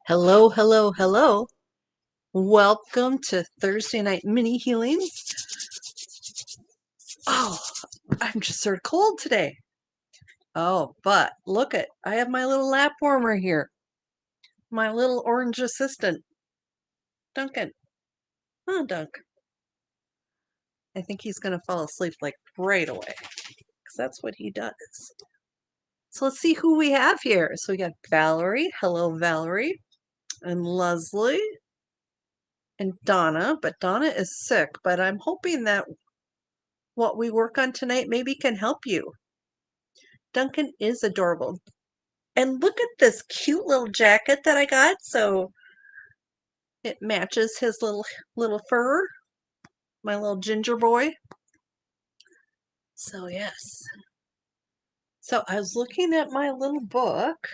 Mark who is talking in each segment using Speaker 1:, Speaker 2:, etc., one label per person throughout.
Speaker 1: Hello, hello, hello. Welcome to Thursday Night Mini Healings. Oh, I'm just sort of cold today. Oh, but look at, I have my little lap warmer here. My little orange assistant, Duncan. Oh, Dunk. I think he's going to fall asleep like right away because that's what he does. So let's see who we have here. So we got Valerie. Hello, Valerie. And Leslie. And Donna. But Donna is sick, but I'm hoping that what we work on tonight maybe can help you. Duncan is adorable. And look at this cute little jacket that I got. So it matches his little fur, my little ginger boy. So yes. So I was looking at my little book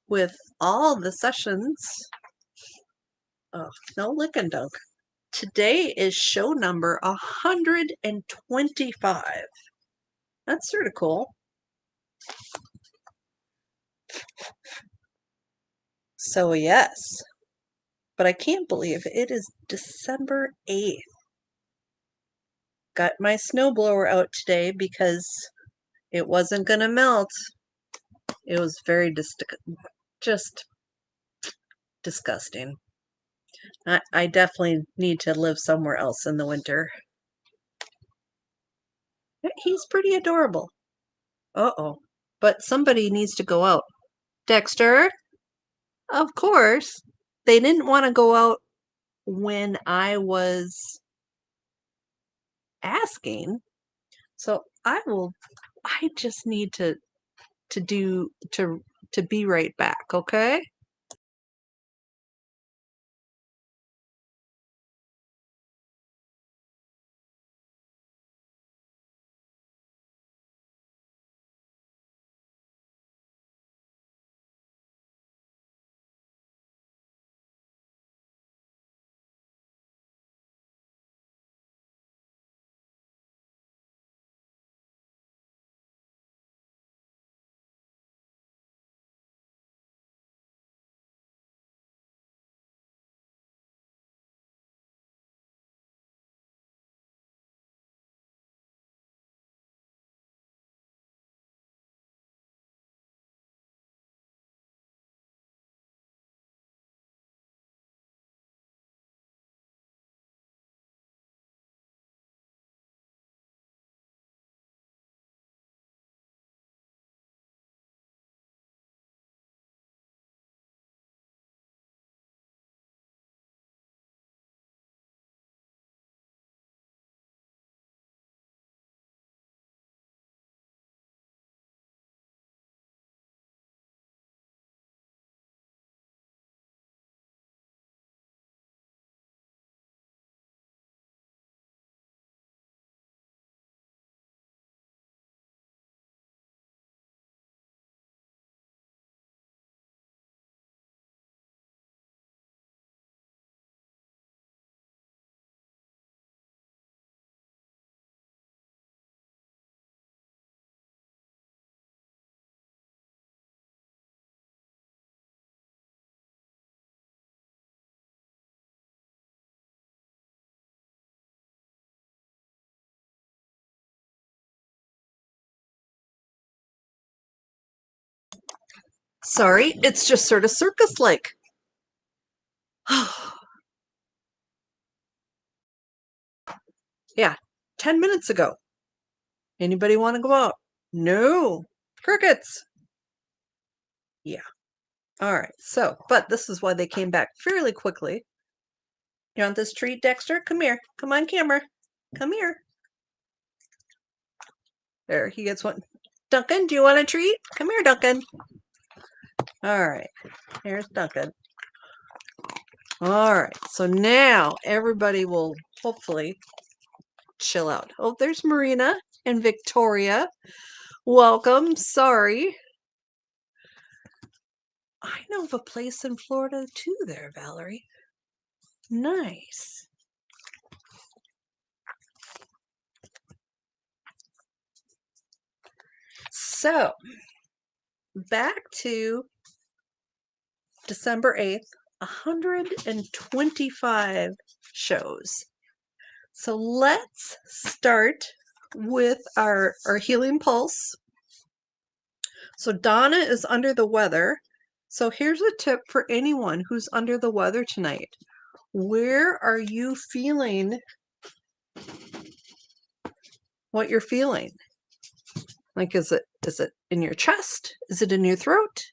Speaker 1: with all the sessions. Oh, no licking, Dunk. Today is show number 125. That's sort of cool. So yes. But I can't believe it is December 8th. Got my snowblower out today because it wasn't going to melt. It was very just disgusting. I definitely need to live somewhere else in the winter. He's pretty adorable. Uh-oh. But somebody needs to go out. Dexter? Of course. They didn't want to go out when I was asking. So I just need to do to be right back, okay? Sorry, it's just sort of circus-like. Yeah, 10 minutes ago. Anybody want to go out? No. Crickets. Yeah. All right. So, but this is why they came back fairly quickly. You want this treat, Dexter? Come here. Come on, camera. Come here. There, he gets one. Duncan, do you want a treat? Come here, Duncan. All right. Here's Duncan. All right. So now everybody will hopefully chill out. Oh, there's Marina and Victoria. Welcome. Sorry. I know of a place in Florida too there, Valerie. Nice. So, back to December 8th, 125 shows. So let's start with our healing pulse. So Donna is under the weather. So here's a tip for anyone who's under the weather tonight. Where are you feeling what you're feeling? Like, is it in your chest? Is it in your throat?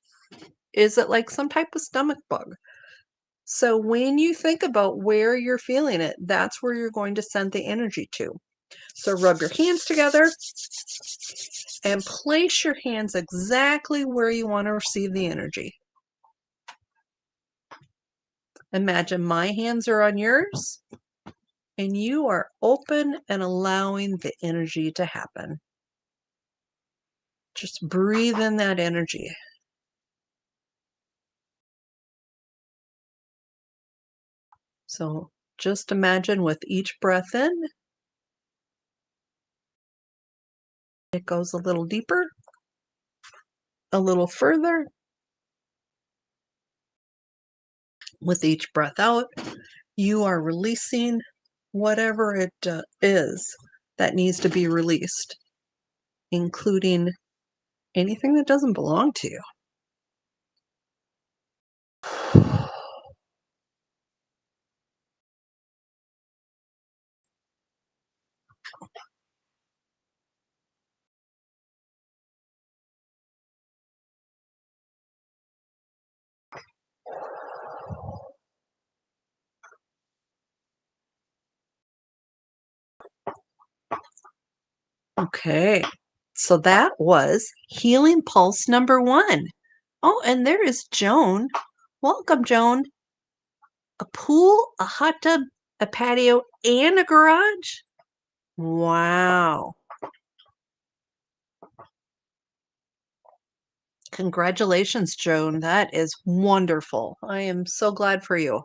Speaker 1: Is it like some type of stomach bug? So when you think about where you're feeling it, that's where you're going to send the energy to. So rub your hands together and place your hands exactly where you want to receive the energy. Imagine my hands are on yours and you are open and allowing the energy to happen. Just breathe in that energy. So just imagine with each breath in, it goes a little deeper, a little further. With each breath out, you are releasing whatever it is that needs to be released, including anything that doesn't belong to you. Okay, so that was Healing Pulse number 1. Oh, and there is Joan. Welcome, Joan. A pool, a hot tub, a patio, and a garage? Wow. Congratulations, Joan. That is wonderful. I am so glad for you.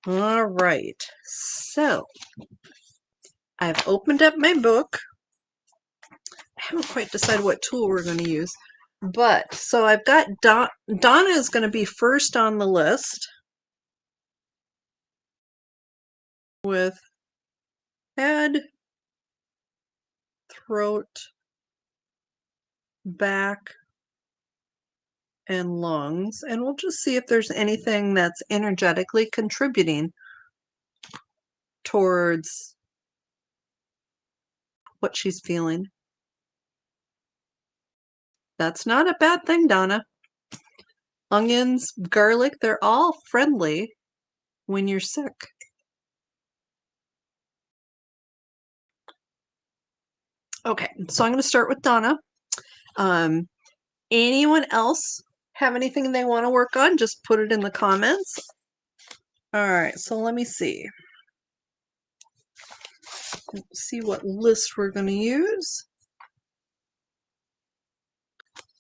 Speaker 1: All right. So I've opened up my book. I haven't quite decided what tool we're going to use. But so I've got Donna is going to be first on the list with head, throat, back, and lungs. And we'll just see if there's anything that's energetically contributing towards what she's feeling. That's not a bad thing, Donna. Onions, garlic, they're all friendly when you're sick. Okay, so I'm going to start with Donna. Anyone else have anything they want to work on? Just put it in the comments. All right, so let me see. Let's see what list we're going to use.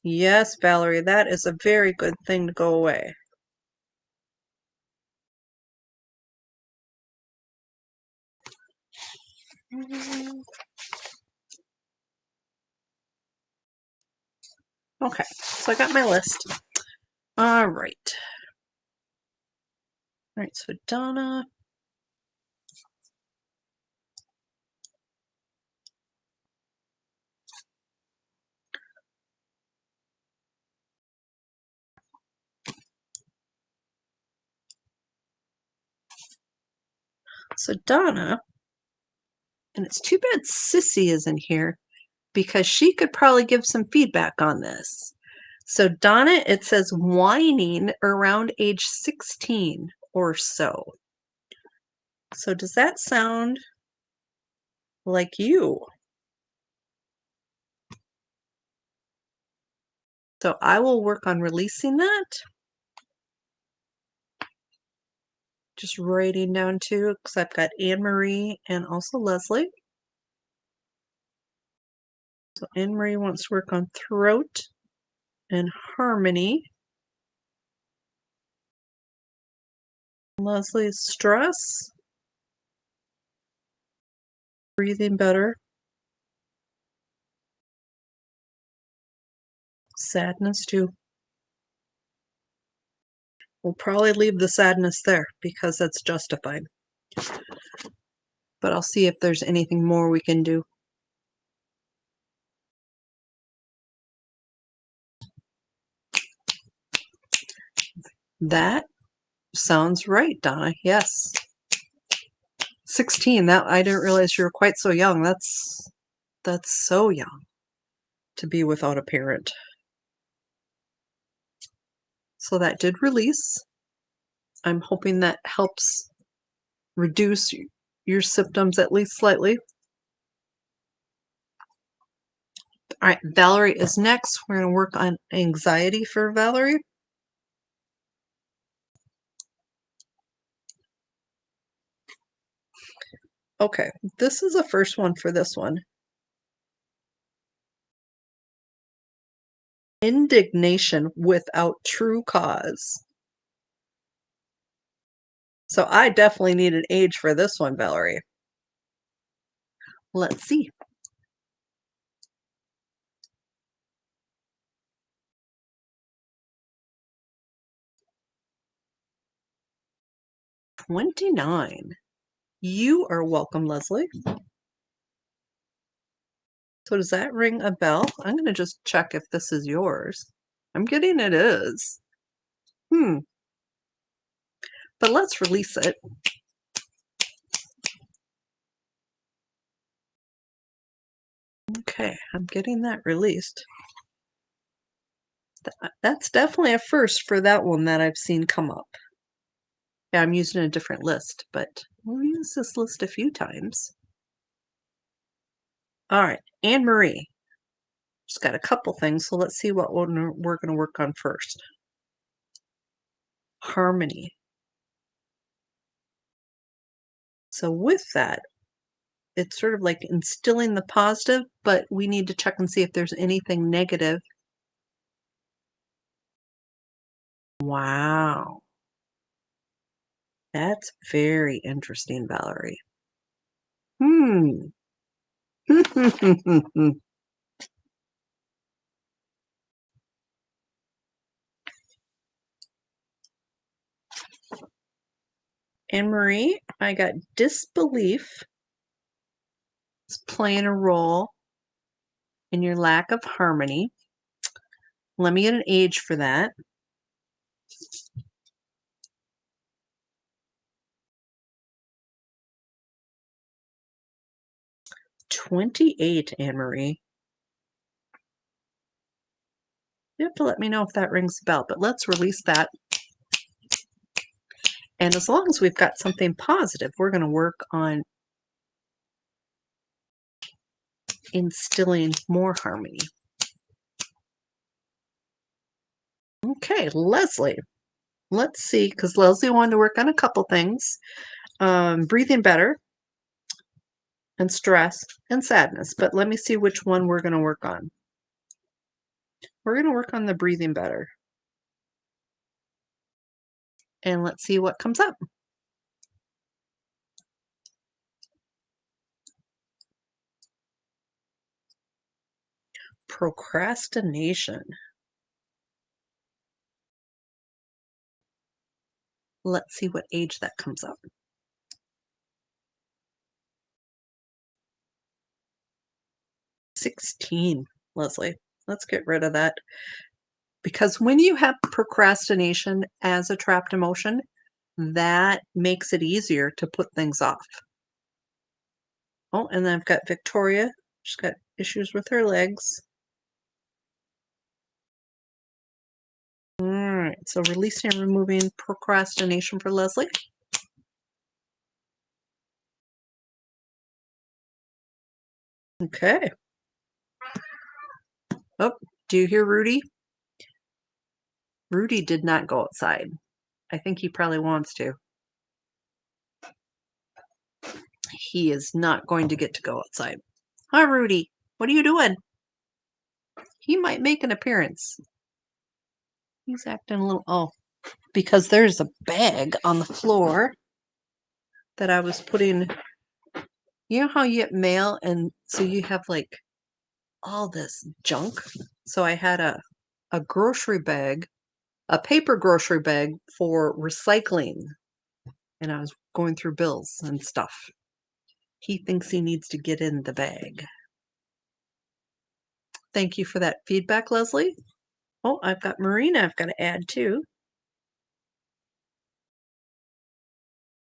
Speaker 1: Yes, Valerie, that is a very good thing to go away. Okay, so I got my list. All right. All right, so Donna. So Donna, and it's too bad Sissy isn't here because she could probably give some feedback on this. So Donna, it says whining around age 16 or so. So does that sound like you? So I will work on releasing that. Just writing down too, because I've got Anne Marie and also Leslie. So Anne Marie wants to work on throat and harmony. Leslie's stress, breathing better, sadness too. We'll probably leave the sadness there because that's justified. But I'll see if there's anything more we can do. That sounds right, Donna. Yes. 16. That I didn't realize you were quite so young. That's so young to be without a parent. So that did release. I'm hoping that helps reduce your symptoms at least slightly. All right, Valerie is next. We're going to work on anxiety for Valerie. Okay, this is the first one for this one. Indignation without true cause. So I definitely need an age for this one, Valerie. Let's see. $29. You are welcome, Leslie. So does that ring a bell? I'm going to just check if this is yours. I'm getting it is. But let's release it. Okay, I'm getting that released. That's definitely a first for that one that I've seen come up. Yeah, I'm using a different list, but we'll use this list a few times. All right, Anne Marie. Just got a couple things, so let's see what we're going to work on first. Harmony. So with that, it's sort of like instilling the positive, but we need to check and see if there's anything negative. Wow. That's very interesting, Valerie. Anne Marie, I got disbelief is playing a role in your lack of harmony. Let me get an age for that. $28, Anne Marie. You have to let me know if that rings a bell, but let's release that. And as long as we've got something positive, we're going to work on instilling more harmony. Okay, Leslie. Let's see, because Leslie wanted to work on a couple things. Breathing better, and stress, and sadness. But let me see which one we're going to work on. We're going to work on the breathing better. And let's see what comes up. Procrastination. Let's see what age that comes up. 16, Leslie. Let's get rid of that. Because when you have procrastination as a trapped emotion, that makes it easier to put things off. Oh, and then I've got Victoria. She's got issues with her legs. All right, so releasing and removing procrastination for Leslie. Okay. Oh, do you hear Rudy? Rudy did not go outside. I think he probably wants to. He is not going to get to go outside. Hi, Rudy. What are you doing? He might make an appearance. He's acting a little... Oh, because there's a bag on the floor that I was putting... You know how you get mail and so you have like all this junk? So I had a grocery bag a paper grocery bag for recycling. And I was going through bills and stuff. He thinks he needs to get in the bag. Thank you for that feedback, Leslie. Oh, I've got Marina I've got to add too.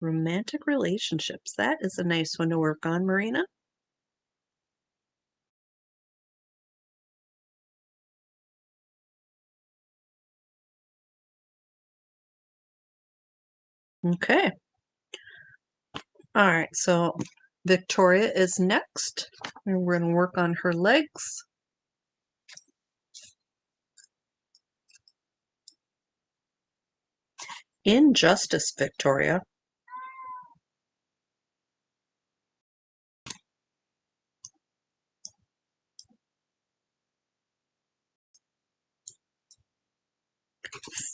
Speaker 1: Romantic relationships. That is a nice one to work on, Marina. Okay. All right, so Victoria is next. And we're going to work on her legs. Injustice, Victoria.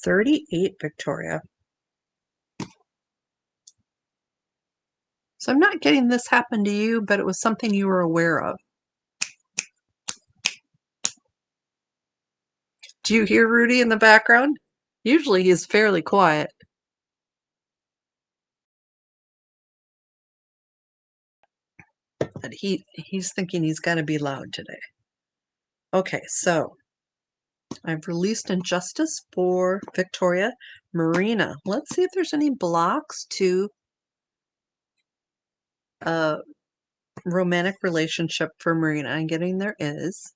Speaker 1: $38, Victoria. So I'm not getting this happen to you, but it was something you were aware of. Do you hear Rudy in the background? Usually he's fairly quiet. But he's thinking he's got to be loud today. Okay, so I've released Injustice for Victoria. Marina, let's see if there's any blocks to a romantic relationship for Marina. I'm getting there is.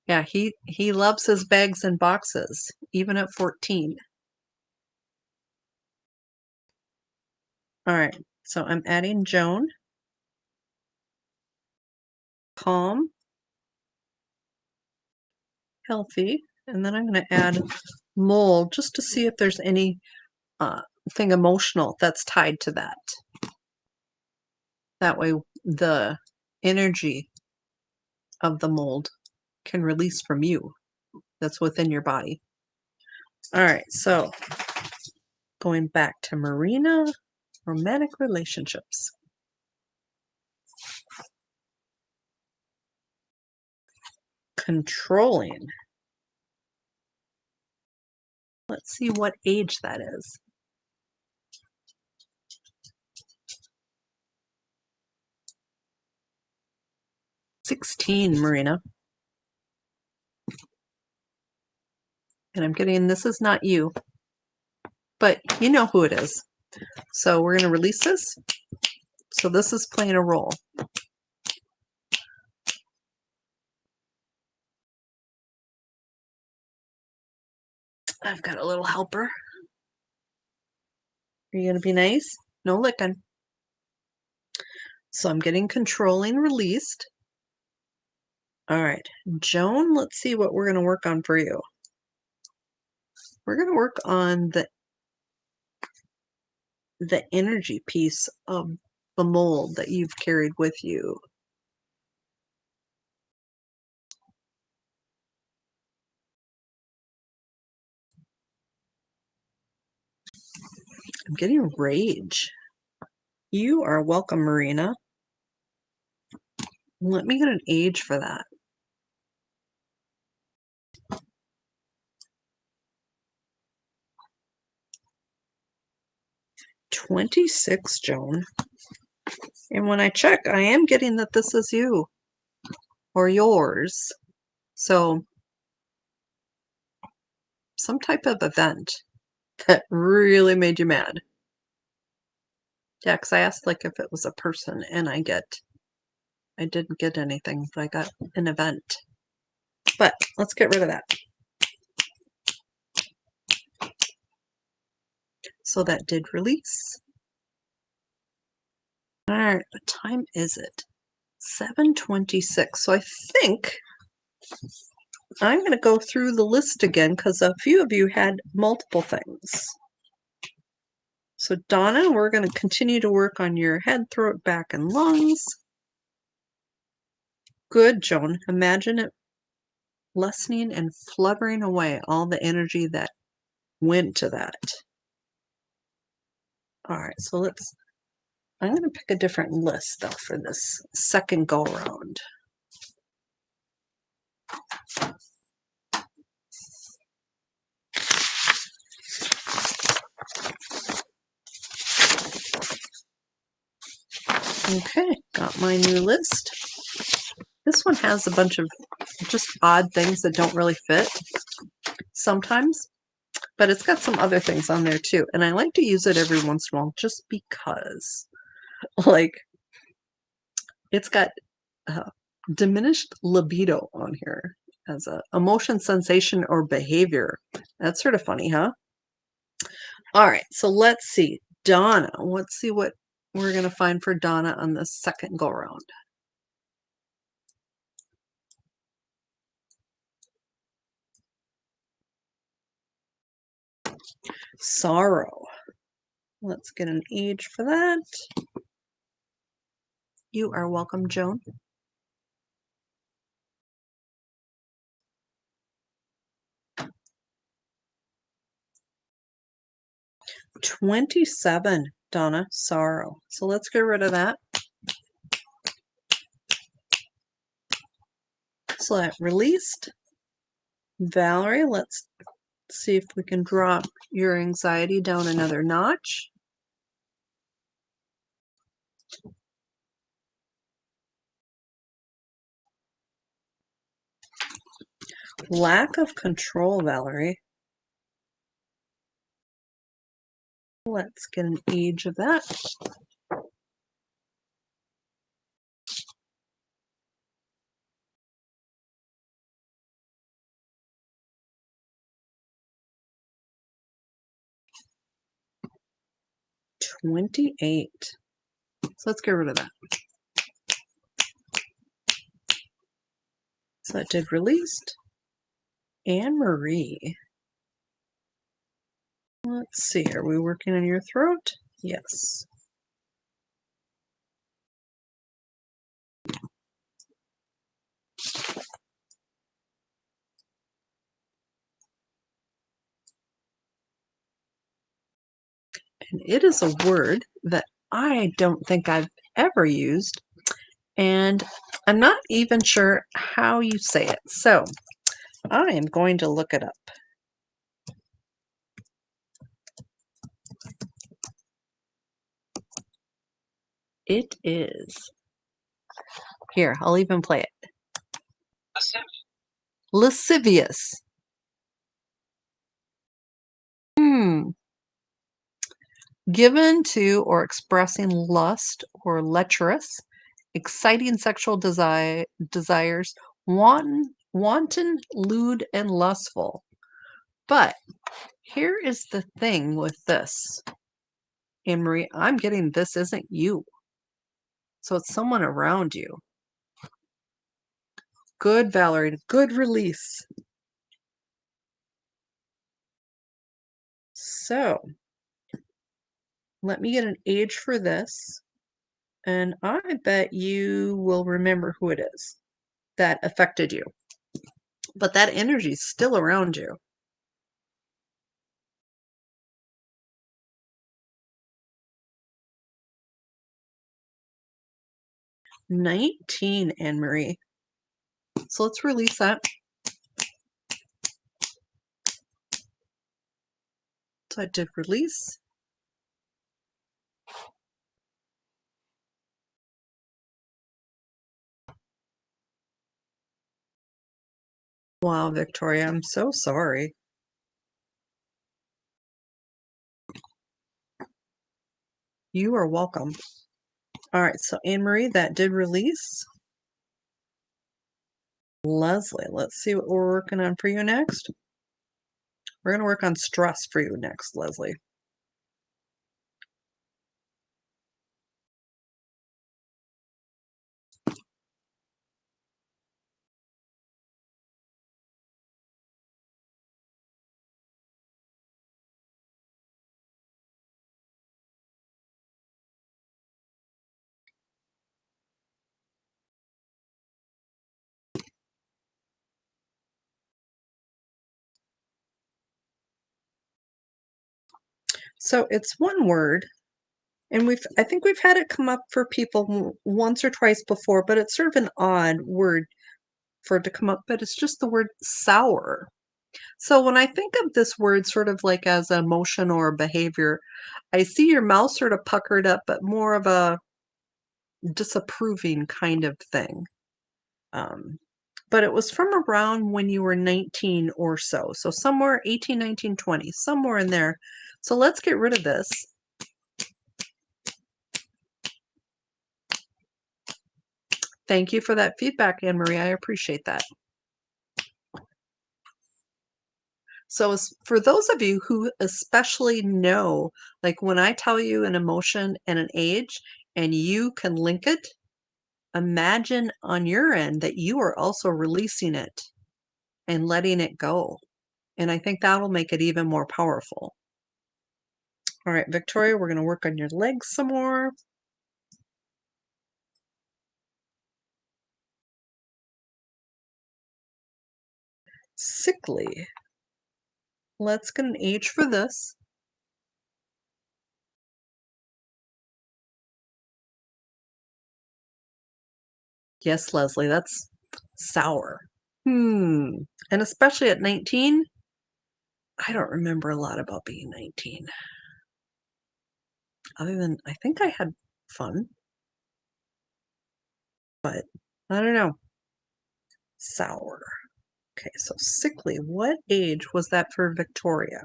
Speaker 1: Yeah, he loves his bags and boxes, even at 14. All right, so I'm adding Joan. Calm. Healthy. And then I'm going to add Mole just to see if there's any thing emotional that's tied to that. That way the energy of the mold can release from you that's within your body. All right, so going back to Marina, romantic relationships. Controlling. Let's see what age that is. 16, Marina. And I'm getting this is not you, but you know who it is. So we're going to release this. So this is playing a role. I've got a little helper. Are you going to be nice? No licking. So I'm getting controlling released. All right, Joan, let's see what we're going to work on for you. We're going to work on the energy piece of the mold that you've carried with you. I'm getting rage. You are welcome, Marina. Let me get an age for that. 26, Joan. And when I check, I am getting that this is you or yours. So some type of event that really made you mad. Yeah, because I asked like if it was a person and I didn't get anything, but I got an event. But let's get rid of that. So that did release. All right, what time is it? 7:26. So I think I'm going to go through the list again because a few of you had multiple things. So Donna, we're going to continue to work on your head, throat, back, and lungs. Good, Joan. Imagine it lessening and fluttering away all the energy that went to that. All right, so I'm going to pick a different list though for this second go around. Okay, got my new list. This one has a bunch of just odd things that don't really fit sometimes, but it's got some other things on there too. And I like to use it every once in a while just because, like, it's got diminished libido on here as a emotion, sensation, or behavior. That's sort of funny, huh? All right, so let's see. Donna, let's see what we're going to find for Donna on the second go around. Sorrow. Let's get an age for that. You are welcome, Joan. $27, Donna, sorrow. So let's get rid of that. So that released. Valerie, let's see if we can drop your anxiety down another notch. Lack of control, Valerie. Let's get an age of that. $28. So let's get rid of that. So that did released. Anne Marie. Let's see, are we working on your throat? Yes. And it is a word that I don't think I've ever used, and I'm not even sure how you say it. So I am going to look it up. It is. Here, I'll even play it. Lascivious. Given to or expressing lust or lecherous, exciting sexual desires, wanton, lewd, and lustful. But here is the thing with this, Anne Marie. I'm getting this isn't you. So it's someone around you. Good, Valerie. Good release. So let me get an age for this. And I bet you will remember who it is that affected you. But that energy is still around you. $19, Anne Marie. So let's release that. So I did release. Wow, Victoria, I'm so sorry. You are welcome. All right, so Anne Marie, that did release. Leslie, let's see what we're working on for you next. We're going to work on stress for you next, Leslie. So it's one word, and I think we've had it come up for people once or twice before, but it's sort of an odd word for it to come up, but it's just the word sour. So when I think of this word sort of like as an emotion or a behavior, I see your mouth sort of puckered up, but more of a disapproving kind of thing. But it was from around when you were 19 or so. So somewhere 18, 19, 20, somewhere in there. So let's get rid of this. Thank you for that feedback, Anne Marie. I appreciate that. So for those of you who especially know, like when I tell you an emotion and an age and you can link it, imagine on your end that you are also releasing it and letting it go. And I think that'll make it even more powerful. All right, Victoria, we're going to work on your legs some more. Sickly. Let's get an age for this. Yes, Leslie, that's sour. And especially at 19, I don't remember a lot about being 19. Other than, I think I had fun. But, I don't know. Sour. Okay, so sickly. What age was that for Victoria?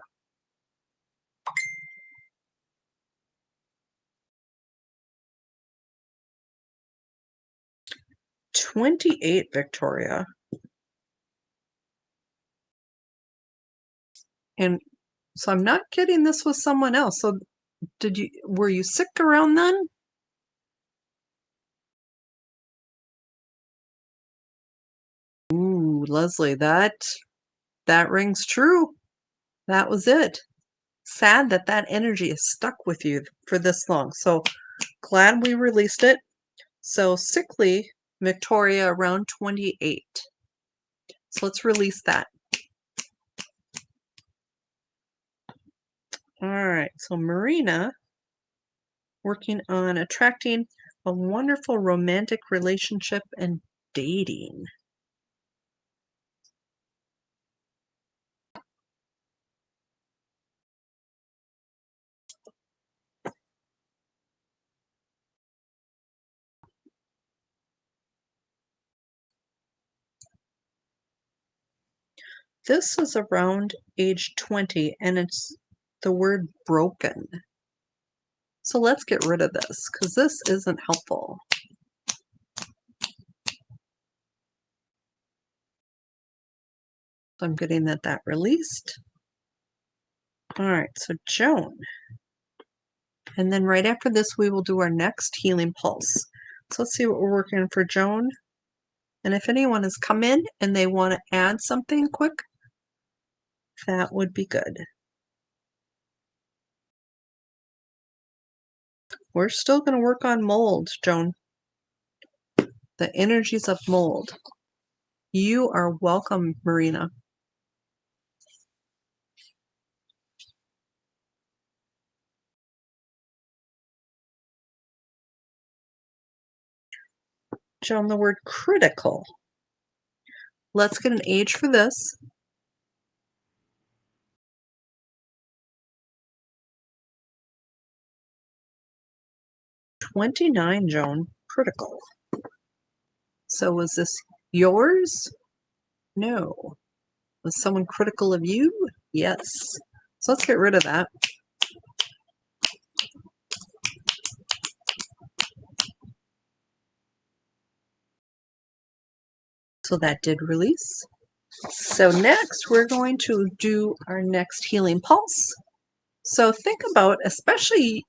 Speaker 1: "28, Victoria." And so I'm not kidding, this was someone else. So were you sick around then? Ooh, Leslie, that rings true. That was it. Sad that that energy is stuck with you for this long. So glad we released it. So sickly, Victoria, around 28. So let's release that. All right, so Marina, working on attracting a wonderful romantic relationship and dating. This is around age 20, and it's the word broken. So let's get rid of this, because this isn't helpful. So I'm getting that released. All right, so Joan. And then right after this, we will do our next healing pulse. So let's see what we're working on for Joan. And if anyone has come in and they want to add something quick, that would be good. We're still going to work on mold, Joan. The energies of mold. You are welcome, Marina. Joan, the word critical. Let's get an age for this. 29, Joan. Critical. So was this yours? No. Was someone critical of you? Yes. So let's get rid of that. So that did release. So next we're going to do our next healing pulse. So think about, especially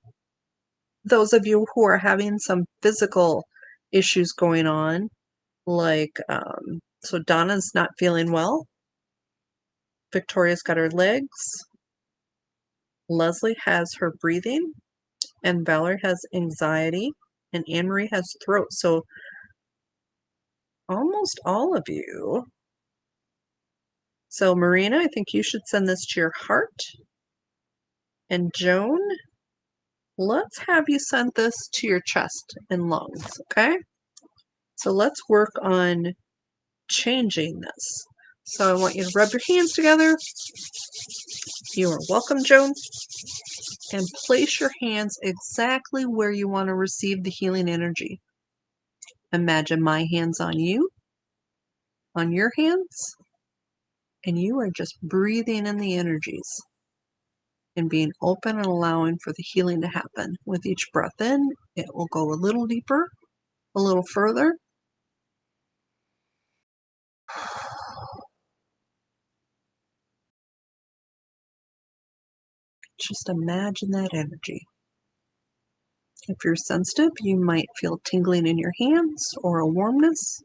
Speaker 1: those of you who are having some physical issues going on, like, so Donna's not feeling well. Victoria's got her legs. Leslie has her breathing. And Valerie has anxiety. And Anne Marie has throat. So almost all of you. So Marina, I think you should send this to your heart. And Joan, let's have you send this to your chest and lungs, okay? So let's work on changing this. So I want you to rub your hands together. You are welcome, Joan. And place your hands exactly where you want to receive the healing energy. Imagine my hands on you, on your hands, and you are just breathing in the energies and being open and allowing for the healing to happen. With each breath in, it will go a little deeper, a little further. Just imagine that energy. If you're sensitive, you might feel tingling in your hands or a warmness.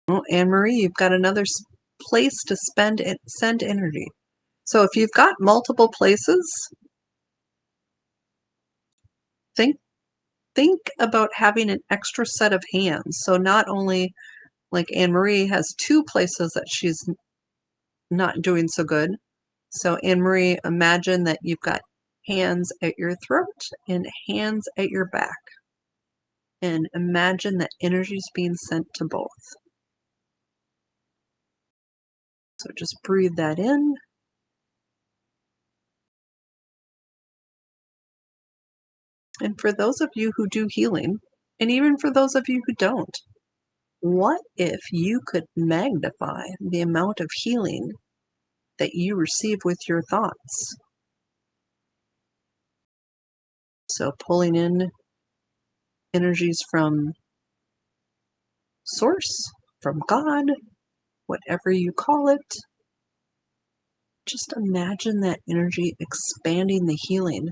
Speaker 1: Oh, Anne-Marie, you've got another place to send energy. So if you've got multiple places, think about having an extra set of hands. So not only like Anne-Marie has two places that she's not doing so good. So Anne-Marie, imagine that you've got hands at your throat and hands at your back. And imagine that energy is being sent to both. So just breathe that in. And for those of you who do healing, and even for those of you who don't, what if you could magnify the amount of healing that you receive with your thoughts? So pulling in energies from Source, from God, whatever you call it. Just imagine that energy expanding the healing,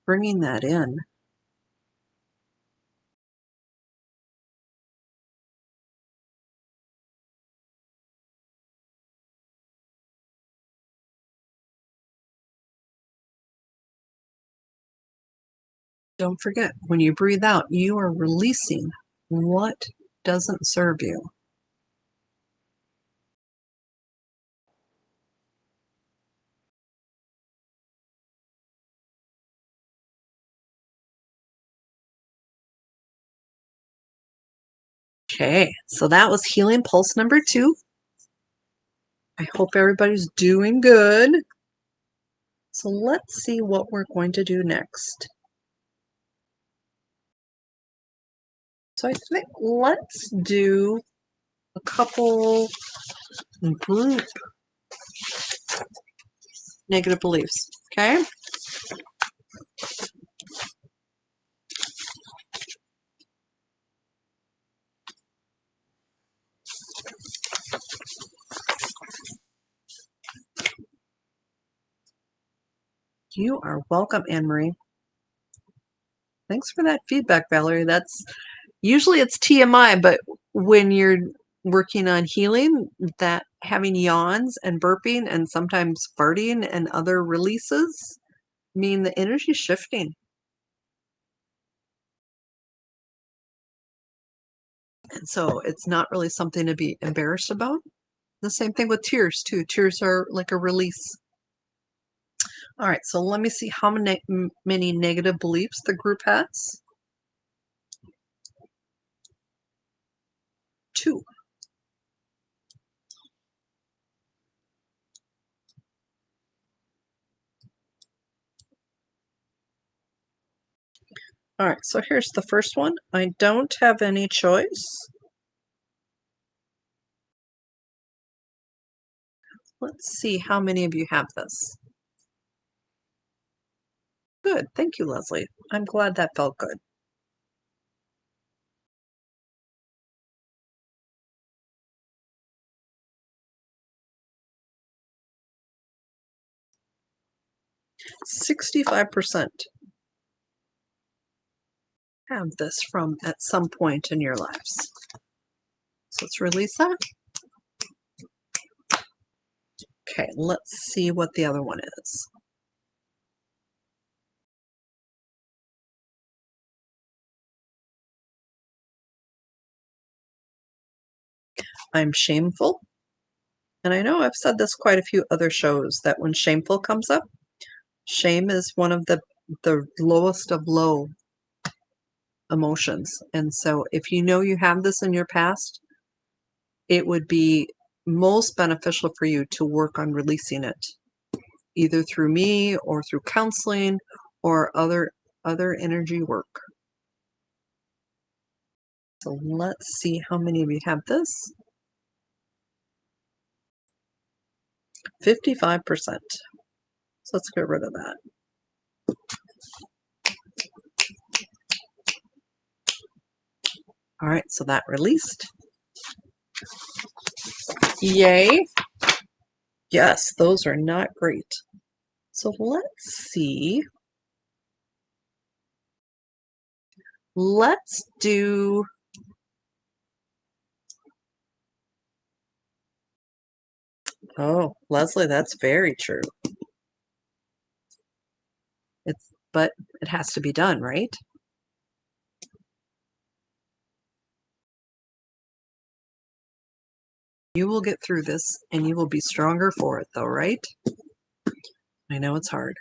Speaker 1: bringing that in. Don't forget, when you breathe out, you are releasing what doesn't serve you. Okay, so that was Healing Pulse number 2. I hope everybody's doing good. So let's see what we're going to do next. So I think let's do a couple group negative beliefs, okay? You are welcome, Anne-Marie. Thanks for that feedback, Valerie. That's usually it's TMI, but when you're working on healing, that having yawns and burping and sometimes farting and other releases mean the energy's shifting. And so it's not really something to be embarrassed about. The same thing with tears, too. Tears are like a release. All right, so let me see how many negative beliefs the group has. 2. All right, so here's the first one. I don't have any choice. Let's see how many of you have this. Good. Thank you, Leslie. I'm glad that felt good. %65% have this from at some point in your lives. So let's release that. Okay, let's see what the other one is. I'm shameful. And I know I've said this quite a few other shows that when shameful comes up, shame is one of the lowest of low emotions. And so if you know you have this in your past, it would be most beneficial for you to work on releasing it, either through me or through counseling or other energy work. So let's see how many of you have this. 55%. So let's get rid of that. All right, so that released. Yay. Yes, those are not great. So let's see. Let's do oh, Leslie, that's very true. But it has to be done, right? You will get through this and you will be stronger for it though, right? I know it's hard.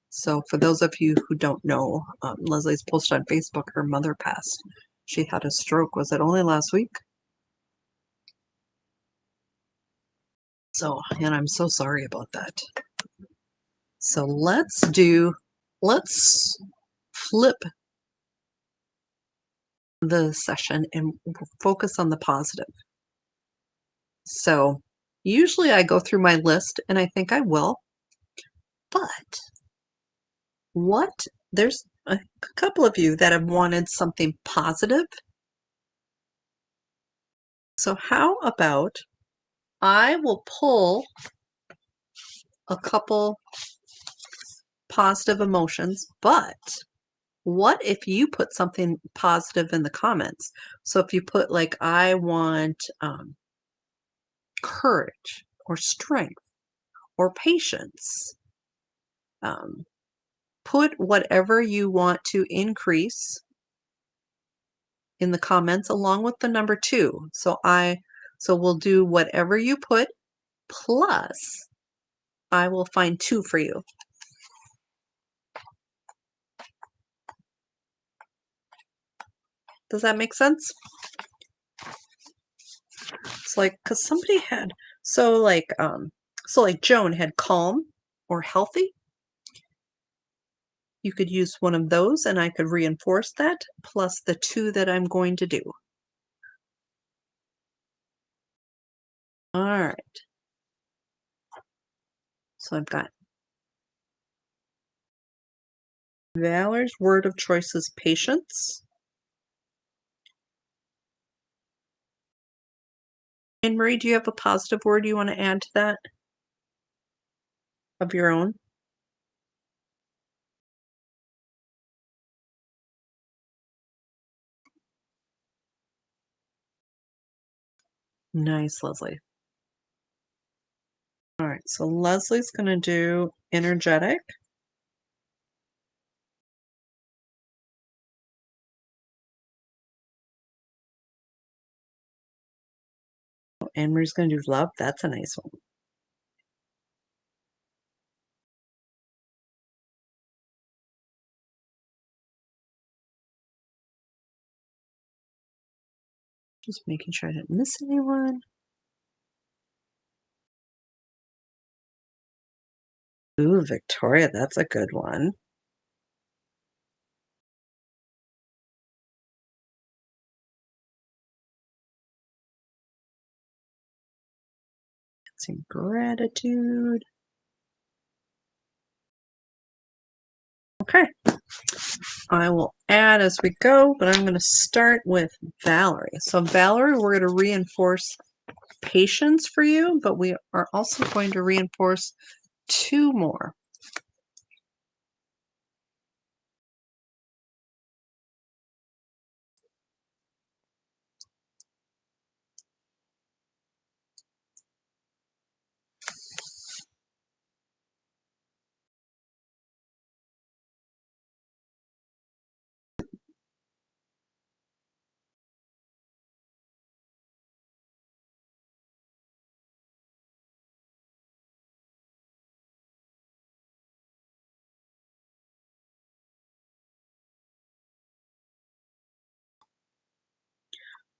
Speaker 1: So for those of you who don't know, Leslie's posted on Facebook, her mother passed. She had a stroke. Was it only last week? So, and I'm so sorry about that. So let's flip the session and focus on the positive. So usually I go through my list and I think I will, but there's a couple of you that have wanted something positive. So how about I will pull a couple positive emotions, but what if you put something positive in the comments? So if you put like, I want courage or strength or patience, put whatever you want to increase in the comments along with the number 2. So we'll do whatever you put plus I will find 2 for you. Does that make sense? It's like, because somebody had, so like Joan had calm or healthy. You could use one of those and I could reinforce that plus the 2 that I'm going to do. All right. So I've got Valer's word of choice is patience. And Marie, do you have a positive word you want to add to that of your own? Nice, Leslie. All right, so Leslie's going to do energetic. Anne Marie's going to do love. That's a nice one. Just making sure I didn't miss anyone. Ooh, Victoria, that's a good one. Some gratitude. Okay. I will add as we go, but I'm going to start with Valerie. So Valerie, we're going to reinforce patience for you, but we are also going to reinforce 2 more.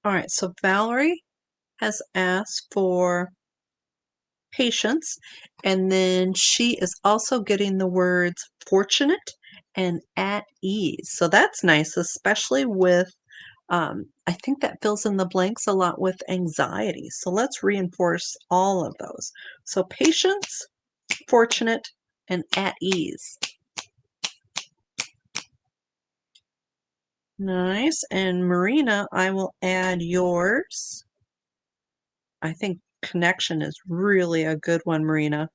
Speaker 1: All right, so Valerie has asked for patience, and then she is also getting the words fortunate and at ease. So that's nice, especially with I think that fills in the blanks a lot with anxiety. So let's reinforce all of those. So patience, fortunate, and at ease. Nice. And Marina, I will add yours. I think connection is really a good one, Marina.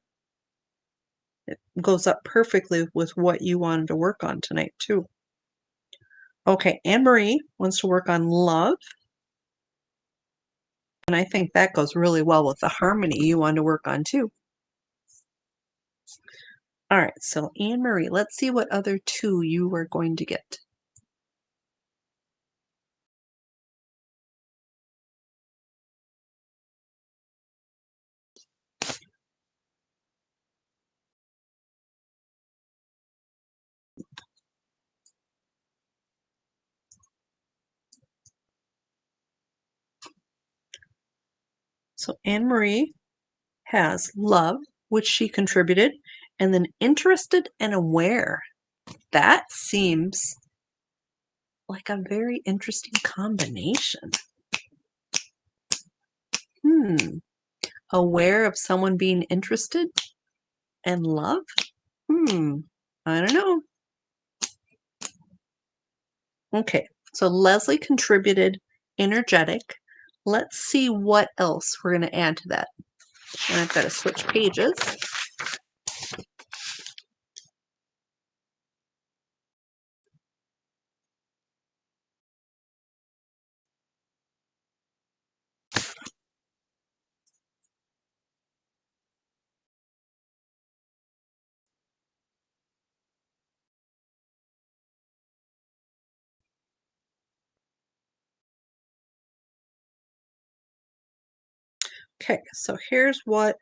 Speaker 1: It goes up perfectly with what you wanted to work on tonight, too. Okay, Anne Marie wants to work on love. And I think that goes really well with the harmony you want to work on, too. All right, so Anne Marie, let's see what other two you are going to get. So Anne Marie has love, which she contributed, and then interested and aware. That seems like a very interesting combination. Aware of someone being interested and love? I don't know. Okay, so Leslie contributed energetic. Let's see what else we're going to add to that. And I've got to switch pages. Okay, so here's what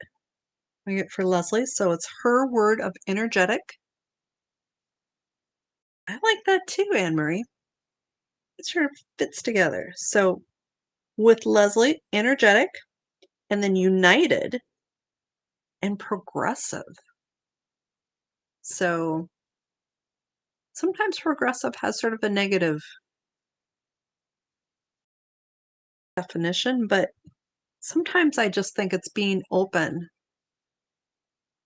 Speaker 1: we get for Leslie. So it's her word of energetic. I like that too, Anne Marie. It sort of fits together. So with Leslie, energetic, and then united and progressive. So sometimes progressive has sort of a negative definition, but sometimes I just think it's being open.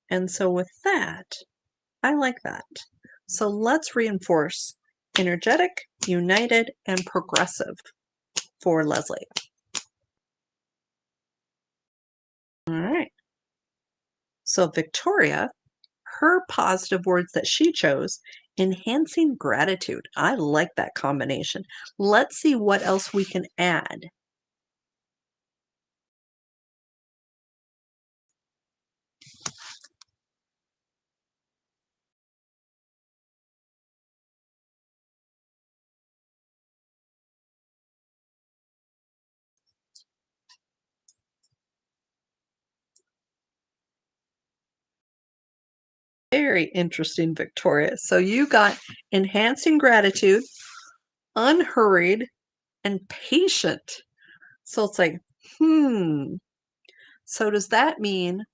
Speaker 1: And so with that, I like that. So let's reinforce energetic, united, and progressive for Leslie. All right. So Victoria, her positive words that she chose, enhancing gratitude. I like that combination. Let's see what else we can add. Very interesting, Victoria. So you got enhancing gratitude, unhurried, and patient. So it's like, So does that mean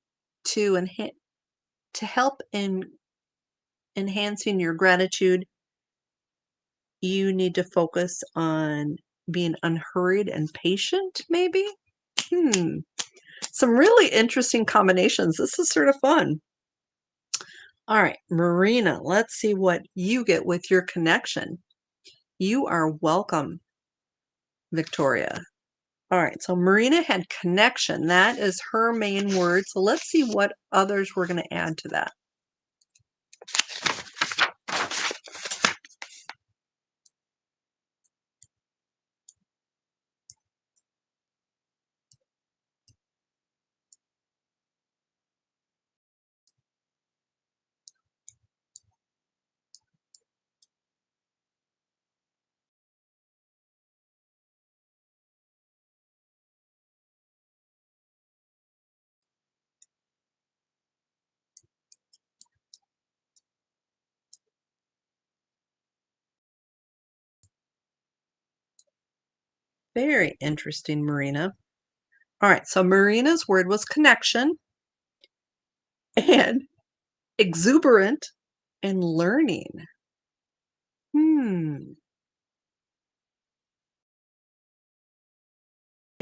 Speaker 1: to help in enhancing your gratitude, you need to focus on being unhurried and patient, maybe? Some really interesting combinations. This is sort of fun. All right, Marina, let's see what you get with your connection. You are welcome, Victoria. All right, so Marina had connection. That is her main word. So let's see what others we're going to add to that. Very interesting, Marina. All right, so Marina's word was connection and exuberant and learning.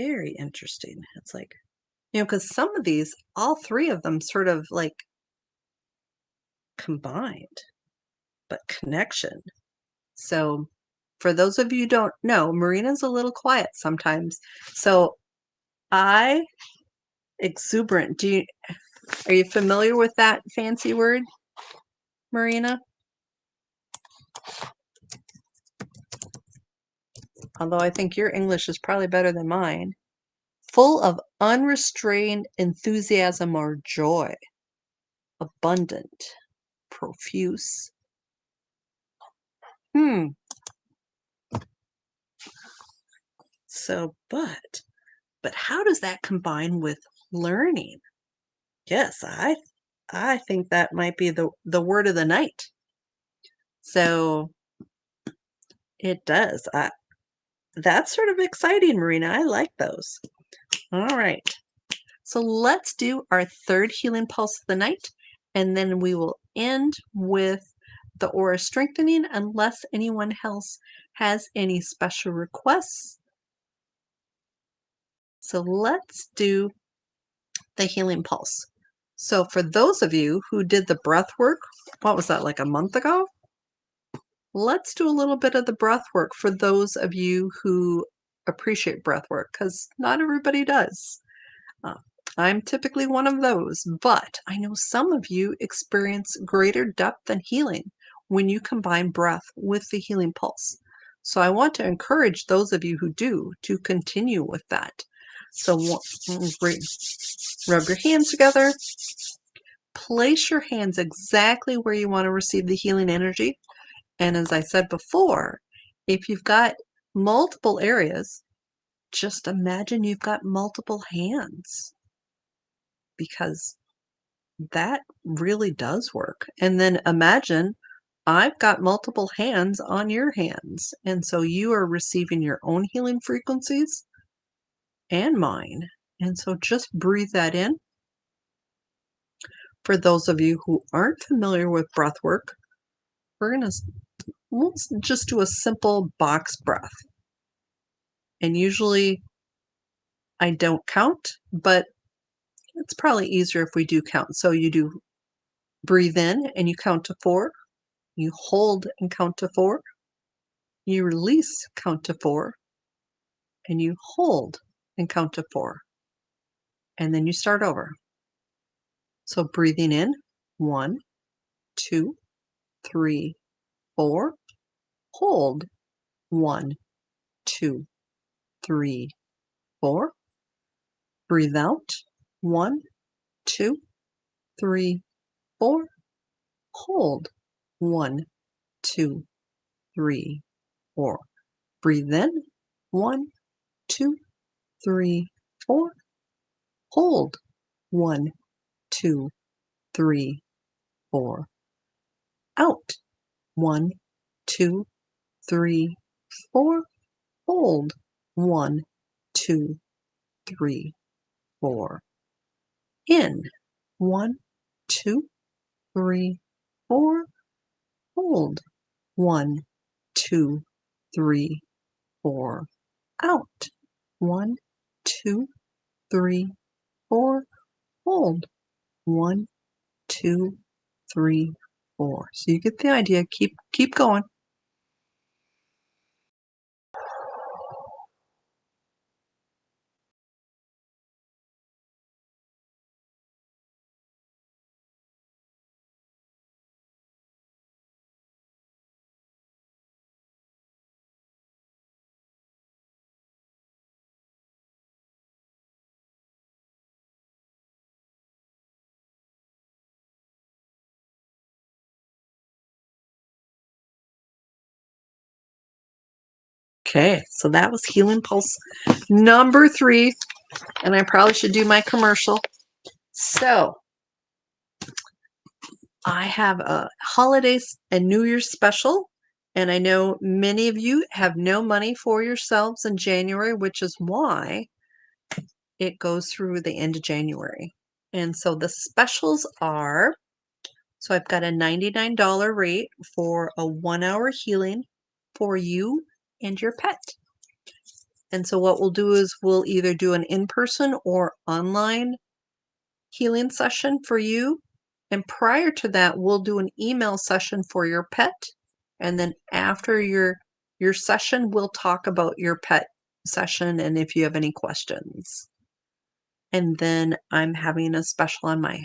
Speaker 1: Very interesting. It's like, because some of these, all three of them sort of like combined, but connection. So for those of you who don't know, Marina's a little quiet sometimes. So I exuberant. Are you familiar with that fancy word, Marina? Although I think your English is probably better than mine. Full of unrestrained enthusiasm or joy. Abundant. Profuse. So, but how does that combine with learning? Yes, I think that might be the word of the night. So it does. That's sort of exciting, Marina. I like those. All right. So let's do our third healing pulse of the night, and then we will end with the aura strengthening unless anyone else has any special requests. So let's do the healing pulse. So for those of you who did the breath work, what was that, like a month ago? Let's do a little bit of the breath work for those of you who appreciate breath work, because not everybody does. I'm typically one of those, but I know some of you experience greater depth and healing when you combine breath with the healing pulse. So I want to encourage those of you who do to continue with that. So rub your hands together. Place your hands exactly where you want to receive the healing energy. And as I said before, if you've got multiple areas, just imagine you've got multiple hands, because that really does work. And then imagine I've got multiple hands on your hands. And so you are receiving your own healing frequencies and mine. And so just breathe that in. For those of you who aren't familiar with breath work, we'll just do a simple box breath. And usually I don't count, but it's probably easier if we do count. So you do breathe in and you count to 4. You hold and count to 4. You release, count to 4. And you hold and count to 4. And then you start over. So breathing in, 1, 2, 3, 4. Hold, 1, 2, 3, 4. Breathe out, 1, 2, 3, 4. Hold, 1, 2, 3, 4. Breathe in, 1, 2, 3, 4. Hold, 1, 2, 3, 4. Out, 1, 2, 3, 4. Hold, 1, 2, 3, 4. In, 1, 2, 3, 4. Hold, 1, 2, 3, 4. Out, 1, 2, 3, 4. Hold, 1, 2, 3, 4. So you get the idea. Keep going. Okay, so that was Healing Pulse number 3, and I probably should do my commercial. So I have a holidays and New Year's special, and I know many of you have no money for yourselves in January, which is why it goes through the end of January. And so the specials are, so I've got a $99 rate for a 1-hour healing for you and your pet. And so what we'll do is we'll either do an in-person or online healing session for you. And prior to that, we'll do an email session for your pet. And then after your session, we'll talk about your pet session and if you have any questions. And then I'm having a special on my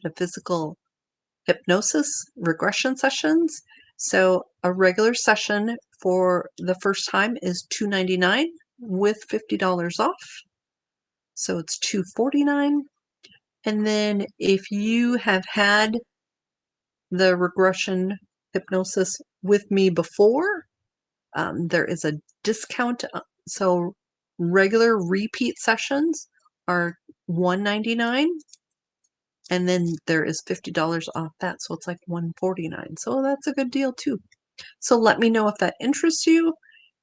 Speaker 1: metaphysical hypnosis regression sessions. So a regular session for the first time is $299 with $50 off. So it's $249. And then if you have had the regression hypnosis with me before, there is a discount. So regular repeat sessions are $199, and then there is $50 off that, so it's like $149. So that's a good deal too. So let me know if that interests you.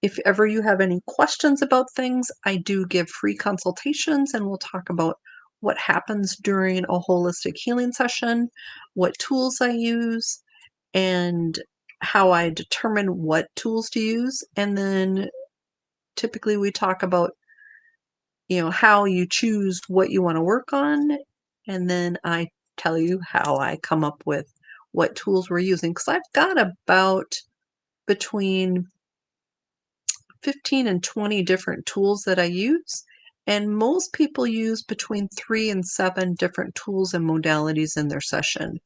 Speaker 1: If ever you have any questions about things, I do give free consultations, and we'll talk about what happens during a holistic healing session, what tools I use, and how I determine what tools to use. And then typically we talk about, how you choose what you want to work on. And then I tell you how I come up with what tools we're using. Because I've got about between 15 and 20 different tools that I use. And most people use between 3 and 7 different tools and modalities in their session.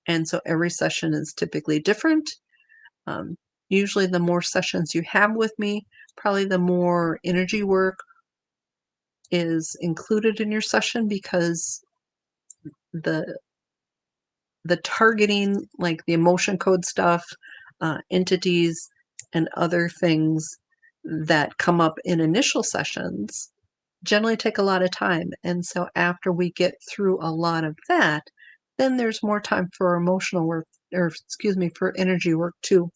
Speaker 1: And so every session is typically different. Usually the more sessions you have with me, probably the more energy work is included in your session, because the targeting, like the emotion code stuff, entities, and other things that come up in initial sessions generally take a lot of time. And so after we get through a lot of that, then there's more time for emotional work, or for energy work too.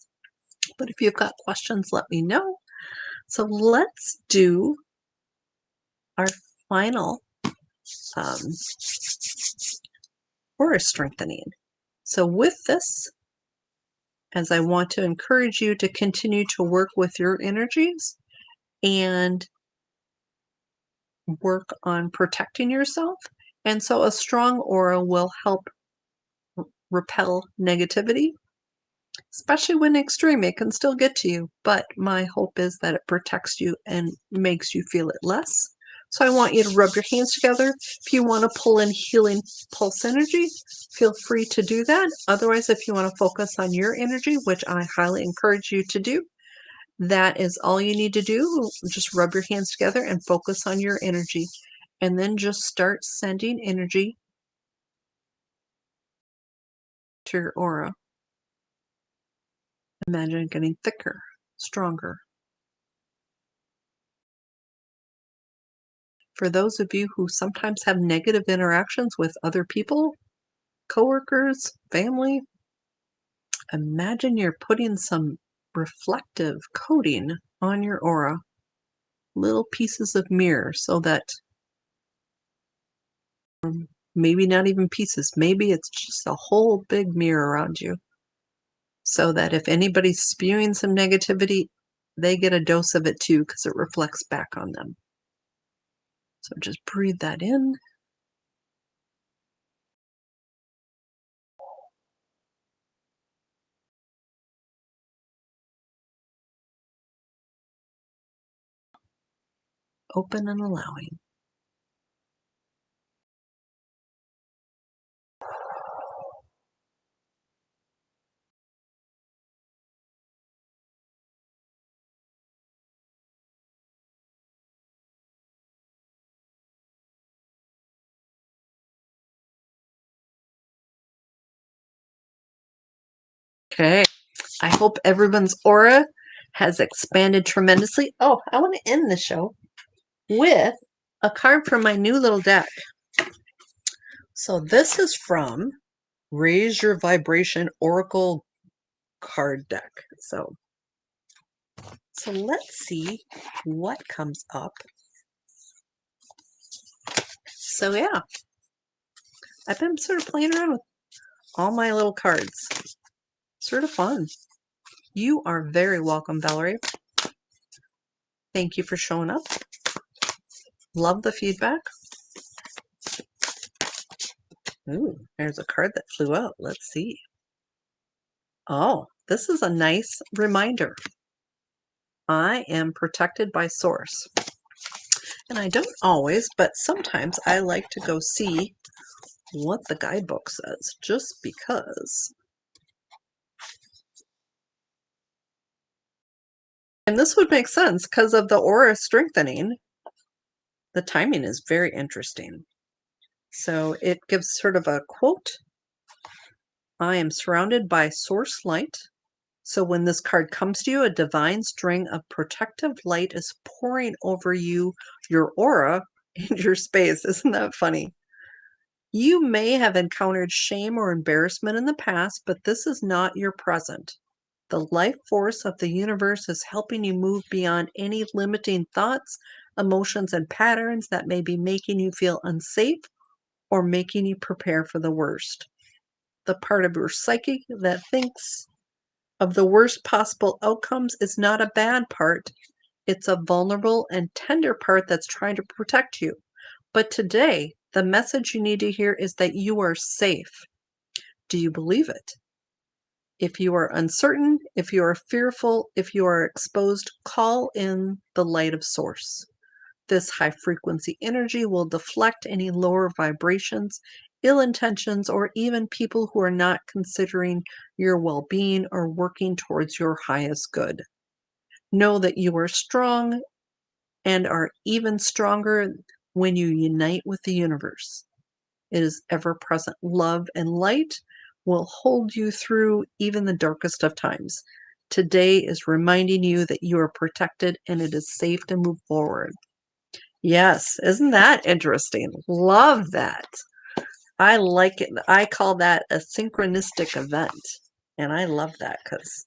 Speaker 1: But if you've got questions, let me know. So let's do our final aura strengthening. So with this, as I want to encourage you to continue to work with your energies and work on protecting yourself. And so a strong aura will help repel negativity, especially when extreme. It can still get to you, but my hope is that it protects you and makes you feel it less. So I want you to rub your hands together. If you want to pull in healing pulse energy, feel free to do that. Otherwise, if you want to focus on your energy, which I highly encourage you to do, that is all you need to do. Just rub your hands together and focus on your energy. And then just start sending energy to your aura. Imagine it getting thicker, stronger. For those of you who sometimes have negative interactions with other people, coworkers, family, imagine you're putting some reflective coating on your aura, little pieces of mirror, so that maybe not even pieces, maybe it's just a whole big mirror around you, so that if anybody's spewing some negativity, they get a dose of it too, because it reflects back on them. So just breathe that in. Open and allowing. Okay, I hope everyone's aura has expanded tremendously. Oh, I want to end the show with a card from my new little deck. So this is from Raise Your Vibration Oracle card deck. So let's see what comes up. So yeah, I've been sort of playing around with all my little cards. Sort of fun. You are very welcome, Valerie. Thank you for showing up. Love the feedback. Ooh, there's a card that flew out. Let's see. Oh, this is a nice reminder. I am protected by Source. And I don't always, but sometimes I like to go see what the guidebook says, just because. And this would make sense because of the aura strengthening. The timing is very interesting. So it gives sort of a quote. I am surrounded by source light. So when this card comes to you, a divine string of protective light is pouring over you, your aura, and your space. Isn't that funny? You may have encountered shame or embarrassment in the past, but this is not your present. The life force of the universe is helping you move beyond any limiting thoughts, emotions, and patterns that may be making you feel unsafe or making you prepare for the worst. The part of your psyche that thinks of the worst possible outcomes is not a bad part. It's a vulnerable and tender part that's trying to protect you. But today, the message you need to hear is that you are safe. Do you believe it? If you are uncertain, if you are fearful, if you are exposed, call in the light of Source. This high frequency energy will deflect any lower vibrations, ill intentions, or even people who are not considering your well being or working towards your highest good. Know that you are strong and are even stronger when you unite with the universe. It is ever present love and light will hold you through even the darkest of times. Today is reminding you that you are protected and it is safe to move forward. Yes, isn't that interesting? Love that. I like it. I call that a synchronistic event. And I love that because,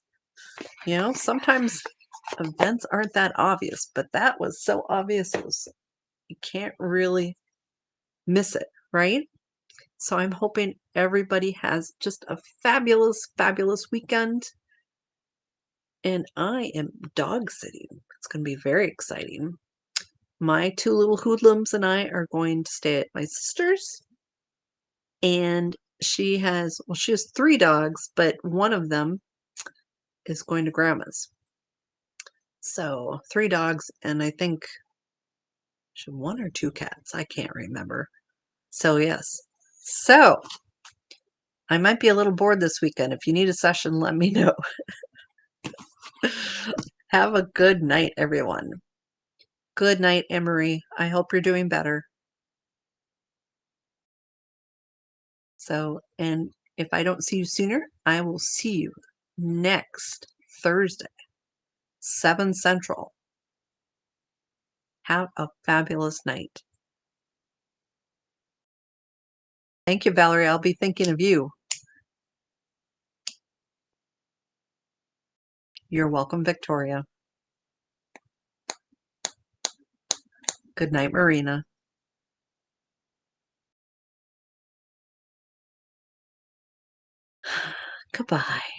Speaker 1: sometimes events aren't that obvious, but that was so obvious. You can't really miss it, right? So I'm hoping everybody has just a fabulous, fabulous weekend. And I am dog sitting. It's going to be very exciting. My two little hoodlums and I are going to stay at my sister's. And she has 3 dogs, but one of them is going to grandma's. So 3 dogs, and I think 1 or 2 cats. I can't remember. So yes. So I might be a little bored this weekend. If you need a session, let me know. Have a good night, everyone. Good night, Emery. I hope you're doing better. So, and if I don't see you sooner, I will see you next Thursday, 7 Central. Have a fabulous night. Thank you, Valerie. I'll be thinking of you. You're welcome, Victoria. Good night, Marina. Goodbye.